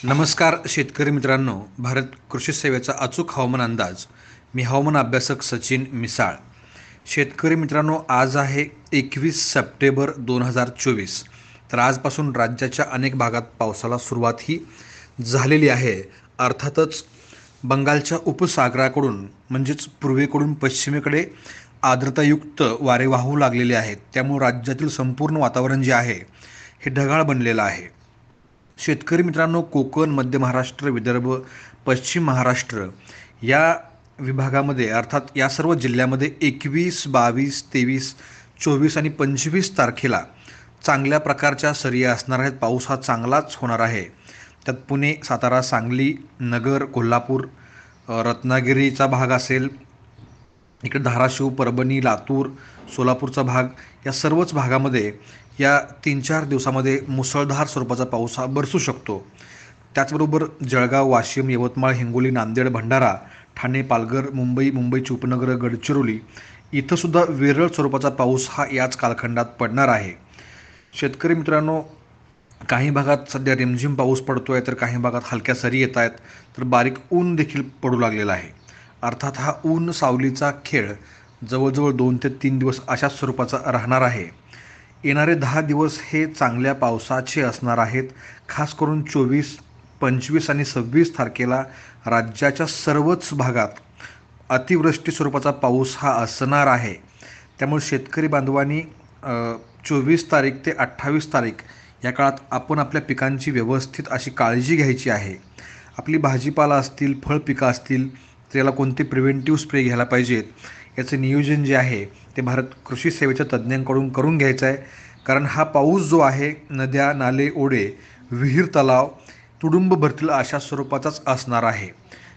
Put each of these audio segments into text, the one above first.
नमस्कार शेतकरी मित्रांनो, भारत कृषी सेवेचा अचूक हवामान अंदाज. मी हवामान अभ्यासक सचिन मिसाळ. शेतकरी मित्रांनो, आज आहे 21 सप्टेंबर 2024. तर आजपासून राज्याच्या अनेक भागात पावसाला सुरुवात ही झालेली आहे. अर्थातच बंगालच्या उपसागराकडून म्हणजेच पूर्वेकडून पश्चिमेकडे आर्द्रतायुक्त वारे वाहू लागलेले आहेत. त्यामुळे राज्यातील संपूर्ण वातावरण जे आहे हे ढगाळ बनलेलं आहे. शेतकरी मित्रांनो, कोकण, मध्य महाराष्ट्र, विदर्भ, पश्चिम महाराष्ट्र या विभागामध्ये अर्थात या सर्व जिल्ह्यामध्ये 21, 22, 23, 24 आणि 25 तारखेला चांगल्या प्रकारच्या सरी असणार आहेत. पाऊस हा चांगलाच होणार आहे. त्यात पुणे, सातारा, सांगली, नगर, कोल्हापूर, रत्नागिरीचा भाग असेल, इकडे धाराशिव, परभणी, लातूर, सोलापूरचा भाग, या सर्वच भागामध्ये या 3-4 दिवसामध्ये मुसळधार स्वरूपाचा पाऊस हा बरसू शकतो. त्याचबरोबर जळगाव, वाशिम, यवतमाळ, हिंगोली, नांदेड, भंडारा, ठाणे, पालघर, मुंबईची उपनगरं, गडचिरोली इथंसुद्धा विरळ स्वरूपाचा पाऊस हा याच कालखंडात पडणार आहे. शेतकरी मित्रांनो, काही भागात सध्या रिमझिम पाऊस पडतो आहे, तर काही भागात हलक्या सरी येत आहेत, तर बारीक ऊन देखील पडू लागलेला आहे. अर्थात हा ऊन सावलीचा खेळ जवळजवळ 2 ते 3 दिवस अशा स्वरूपाचा राहणार आहे. येणारे 10 दिवस हे चांगल्या पावसाचे असणार आहेत. खास करून 24, 25 आणि 26 तारखेला राज्याच्या सर्वच भागात अतिवृष्टी स्वरूपाचा पाऊस हा असणार आहे. त्यामुळे शेतकरी बांधवांनी 24 तारीख ते 28 तारीख या काळात आपण आपल्या पिकांची व्यवस्थित अशी काळजी घ्यायची आहे. आपली भाजीपाला असतील, फळपिकं असतील, तर याला कोणते प्रिव्हेंटिव्ह स्प्रे घ्यायला पाहिजेत, याचं नियोजन जे आहे ते भारत कृषी सेवेच्या तज्ज्ञांकडून करून घ्यायचं आहे. कारण हा पाऊस जो आहे नद्या, नाले, ओढे, विहीर, तलाव तुडुंब भरतील अशा स्वरूपाचाच असणार आहे.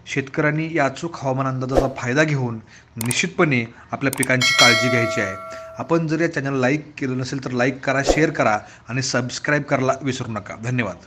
शेतकऱ्यांनी या अचूक हवामान अंदाजाचा फायदा घेऊन निश्चितपणे आपल्या पिकांची काळजी घ्यायची आहे. आपण जर या चॅनल लाईक केलं नसेल तर लाईक करा, शेअर करा आणि सबस्क्राईब करायला विसरू नका. धन्यवाद.